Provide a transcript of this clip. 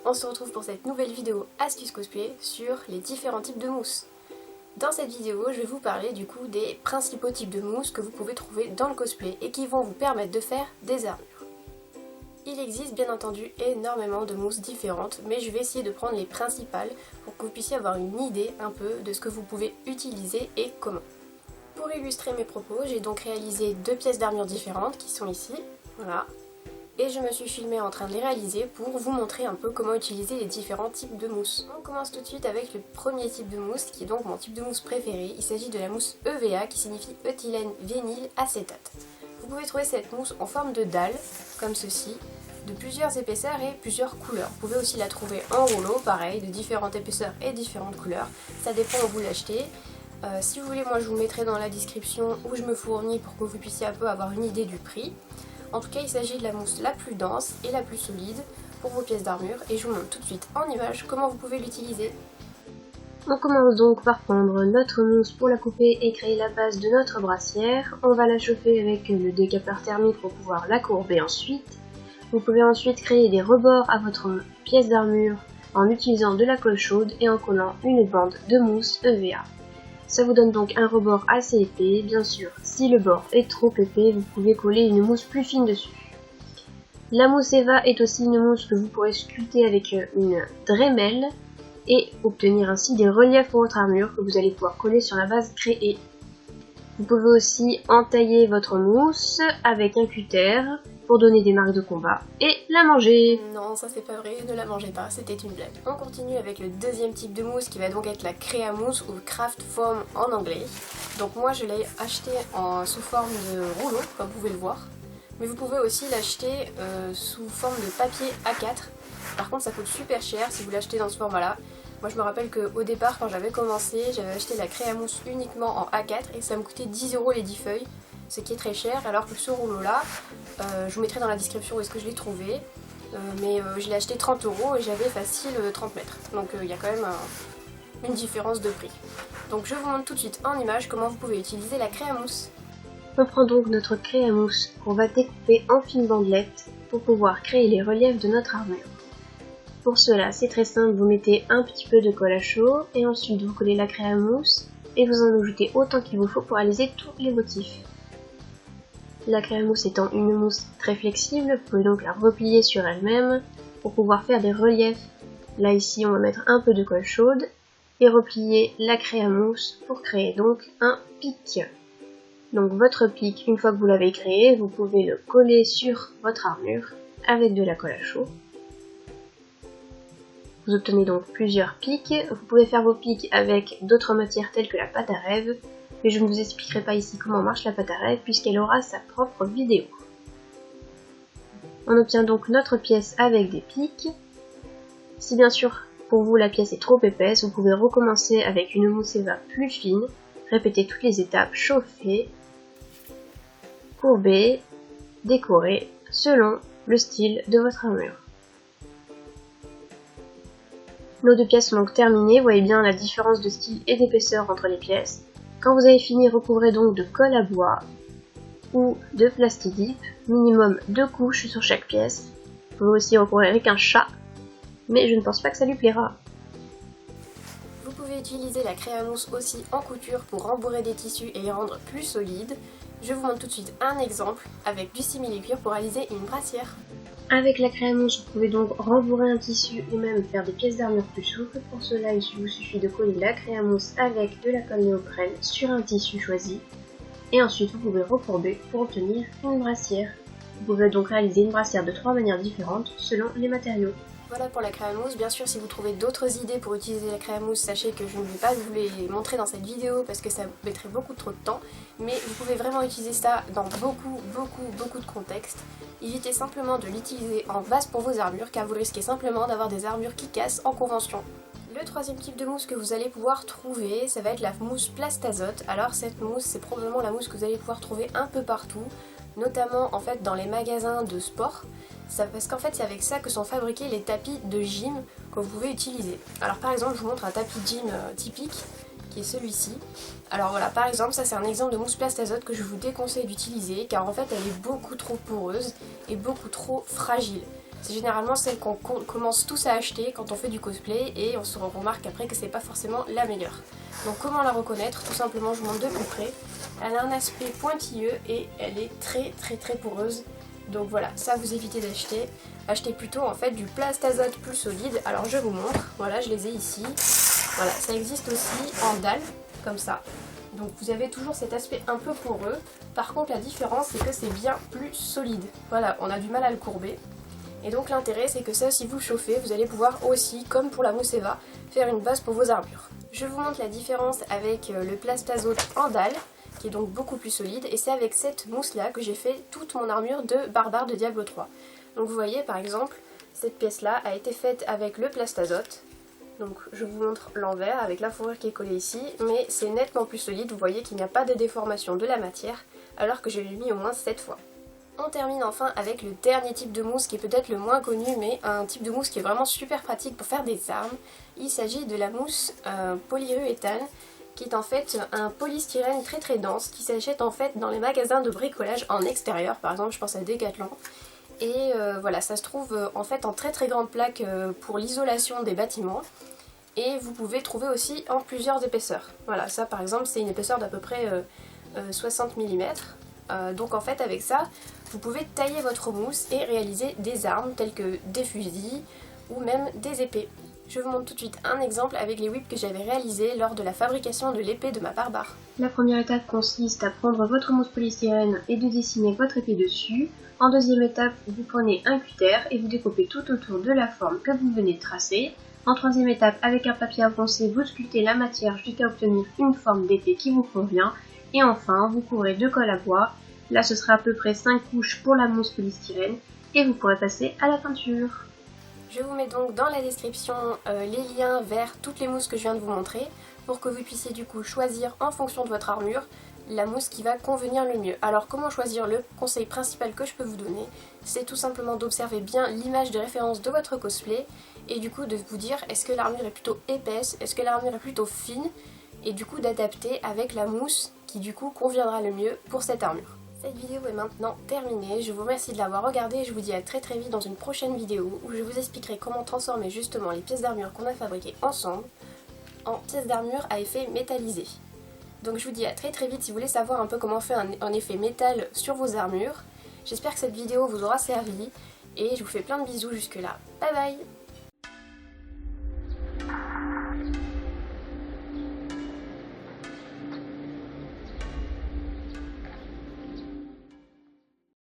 on se retrouve pour cette nouvelle vidéo astuce cosplay sur les différents types de mousse. Dans cette vidéo, je vais vous parler du coup des principaux types de mousse que vous pouvez trouver dans le cosplay et qui vont vous permettre de faire des armures. Il existe bien entendu énormément de mousses différentes, mais je vais essayer de prendre les principales pour que vous puissiez avoir une idée un peu de ce que vous pouvez utiliser et comment. Pour illustrer mes propos, j'ai donc réalisé deux pièces d'armure différentes qui sont ici, voilà. Et je me suis filmée en train de les réaliser pour vous montrer un peu comment utiliser les différents types de mousse. On commence tout de suite avec le premier type de mousse qui est donc mon type de mousse préféré. Il s'agit de la mousse EVA qui signifie éthylène vinyle acétate. Vous pouvez trouver cette mousse en forme de dalle, comme ceci, de plusieurs épaisseurs et plusieurs couleurs. Vous pouvez aussi la trouver en rouleau, pareil, de différentes épaisseurs et différentes couleurs. Ça dépend où vous l'achetez. Si vous voulez, moi je vous mettrai dans la description où je me fournis pour que vous puissiez un peu avoir une idée du prix. En tout cas, il s'agit de la mousse la plus dense et la plus solide pour vos pièces d'armure et je vous montre tout de suite en image comment vous pouvez l'utiliser. On commence donc par prendre notre mousse pour la couper et créer la base de notre brassière. On va la chauffer avec le décapeur thermique pour pouvoir la courber ensuite. Vous pouvez ensuite créer des rebords à votre pièce d'armure en utilisant de la colle chaude et en collant une bande de mousse EVA. Ça vous donne donc un rebord assez épais. Bien sûr, si le bord est trop épais, vous pouvez coller une mousse plus fine dessus. La mousse EVA est aussi une mousse que vous pourrez sculpter avec une Dremel et obtenir ainsi des reliefs pour votre armure que vous allez pouvoir coller sur la base créée. Vous pouvez aussi entailler votre mousse avec un cutter pour donner des marques de combat et la manger. Non, ça c'est pas vrai, ne la mangez pas, c'était une blague. On continue avec le deuxième type de mousse qui va donc être la Créa Mousse ou Craft Foam en anglais. Donc moi je l'ai acheté sous forme de rouleau, comme vous pouvez le voir. Mais vous pouvez aussi l'acheter sous forme de papier A4. Par contre ça coûte super cher si vous l'achetez dans ce format là. Moi je me rappelle qu'au départ quand j'avais commencé, j'avais acheté la Créa Mousse uniquement en A4 et ça me coûtait 10 € les 10 feuilles. Ce qui est très cher, alors que ce rouleau là, je vous mettrai dans la description où est-ce que je l'ai trouvé, mais je l'ai acheté 30 € et j'avais facile 30 mètres, donc il y a quand même une différence de prix. Donc je vous montre tout de suite en image comment vous pouvez utiliser la Créa Mousse. On prend donc notre Créa Mousse qu'on va découper en fines bandelettes pour pouvoir créer les reliefs de notre armure. Pour cela, c'est très simple, vous mettez un petit peu de colle à chaud et ensuite vous collez la Créa Mousse et vous en ajoutez autant qu'il vous faut pour réaliser tous les motifs. La Créa Mousse étant une mousse très flexible, vous pouvez donc la replier sur elle-même pour pouvoir faire des reliefs. Là ici on va mettre un peu de colle chaude et replier la Créa Mousse pour créer donc un pic. Donc votre pic, une fois que vous l'avez créé, vous pouvez le coller sur votre armure avec de la colle à chaud. Vous obtenez donc plusieurs pics. Vous pouvez faire vos pics avec d'autres matières telles que la pâte à rêve. Mais je ne vous expliquerai pas ici comment marche la pâte à rêve puisqu'elle aura sa propre vidéo. On obtient donc notre pièce avec des pics. Si bien sûr pour vous la pièce est trop épaisse, vous pouvez recommencer avec une mousse EVA plus fine, répéter toutes les étapes, chauffer, courber, décorer selon le style de votre armure. Nos deux pièces sont donc terminées, vous voyez bien la différence de style et d'épaisseur entre les pièces. Quand vous avez fini, recouvrez donc de colle à bois ou de plastidip, minimum 2 couches sur chaque pièce. Vous pouvez aussi recouvrir avec un chat, mais je ne pense pas que ça lui plaira. Vous pouvez utiliser la Créa Mousse aussi en couture pour rembourrer des tissus et les rendre plus solides. Je vous montre tout de suite un exemple avec du simili-cuir pour réaliser une brassière. Avec la Créa Mousse, vous pouvez donc rembourrer un tissu ou même faire des pièces d'armure plus souples. Pour cela, il vous suffit de coller la Créa Mousse avec de la colle néoprène sur un tissu choisi. Et ensuite, vous pouvez recourber pour obtenir une brassière. Vous pouvez donc réaliser une brassière de 3 manières différentes selon les matériaux. Voilà pour la Créa Mousse. Bien sûr, si vous trouvez d'autres idées pour utiliser la Créa Mousse, sachez que je ne vais pas vous les montrer dans cette vidéo parce que ça vous mettrait beaucoup trop de temps. Mais vous pouvez vraiment utiliser ça dans beaucoup de contextes. Évitez simplement de l'utiliser en base pour vos armures car vous risquez simplement d'avoir des armures qui cassent en convention. Le troisième type de mousse que vous allez pouvoir trouver, ça va être la mousse Plastazote. Alors cette mousse, c'est probablement la mousse que vous allez pouvoir trouver un peu partout, notamment en fait dans les magasins de sport. Parce qu'en fait c'est avec ça que sont fabriqués les tapis de gym que vous pouvez utiliser. Alors par exemple je vous montre un tapis de gym typique qui est celui-ci. Alors voilà, par exemple ça c'est un exemple de mousse Plastazote que je vous déconseille d'utiliser car en fait elle est beaucoup trop poreuse et beaucoup trop fragile. C'est généralement celle qu'on commence tous à acheter quand on fait du cosplay et on se remarque après que c'est pas forcément la meilleure. Donc comment la reconnaître? Tout simplement, je vous montre de plus près. Elle a un aspect pointilleux et elle est très poreuse. Donc voilà, ça vous évitez d'acheter. Achetez plutôt en fait du plastazote plus solide. Alors je vous montre, voilà, je les ai ici. Voilà, ça existe aussi en dalle, comme ça. Donc vous avez toujours cet aspect un peu poreux. Par contre la différence c'est que c'est bien plus solide. Voilà, on a du mal à le courber. Et donc l'intérêt c'est que ça, si vous le chauffez, vous allez pouvoir aussi, comme pour la mousse Eva, faire une base pour vos armures. Je vous montre la différence avec le plastazote en dalle, qui est donc beaucoup plus solide. Et c'est avec cette mousse là que j'ai fait toute mon armure de barbare de Diablo 3. Donc vous voyez par exemple, cette pièce là a été faite avec le plastazote. Donc je vous montre l'envers avec la fourrure qui est collée ici, mais c'est nettement plus solide, vous voyez qu'il n'y a pas de déformation de la matière, alors que je l'ai mis au moins 7 fois. On termine enfin avec le dernier type de mousse qui est peut-être le moins connu, mais un type de mousse qui est vraiment super pratique pour faire des armes. Il s'agit de la mousse polyuréthane, qui est en fait un polystyrène très dense, qui s'achète en fait dans les magasins de bricolage en extérieur, par exemple je pense à Decathlon. Et voilà, ça se trouve en fait en très grande plaque pour l'isolation des bâtiments. Et vous pouvez trouver aussi en plusieurs épaisseurs. Voilà, ça par exemple c'est une épaisseur d'à peu près 60 mm. Donc en fait avec ça, vous pouvez tailler votre mousse et réaliser des armes telles que des fusils ou même des épées. Je vous montre tout de suite un exemple avec les whips que j'avais réalisés lors de la fabrication de l'épée de ma barbare. La première étape consiste à prendre votre mousse polystyrène et de dessiner votre épée dessus. En deuxième étape, vous prenez un cutter et vous découpez tout autour de la forme que vous venez de tracer. En troisième étape, avec un papier à poncer, vous sculptez la matière jusqu'à obtenir une forme d'épée qui vous convient. Et enfin, vous couvrez de colle à bois. Là, ce sera à peu près 5 couches pour la mousse polystyrène et vous pourrez passer à la peinture. Je vous mets donc dans la description les liens vers toutes les mousses que je viens de vous montrer pour que vous puissiez du coup choisir en fonction de votre armure la mousse qui va convenir le mieux. Alors comment choisir? Le conseil principal que je peux vous donner, c'est tout simplement d'observer bien l'image de référence de votre cosplay et du coup de vous dire est-ce que l'armure est plutôt épaisse, est-ce que l'armure est plutôt fine, et du coup d'adapter avec la mousse qui du coup conviendra le mieux pour cette armure. Cette vidéo est maintenant terminée, je vous remercie de l'avoir regardée et je vous dis à très vite dans une prochaine vidéo où je vous expliquerai comment transformer justement les pièces d'armure qu'on a fabriquées ensemble en pièces d'armure à effet métallisé. Donc je vous dis à très vite si vous voulez savoir un peu comment faire un effet métal sur vos armures. J'espère que cette vidéo vous aura servi et je vous fais plein de bisous jusque là. Bye bye!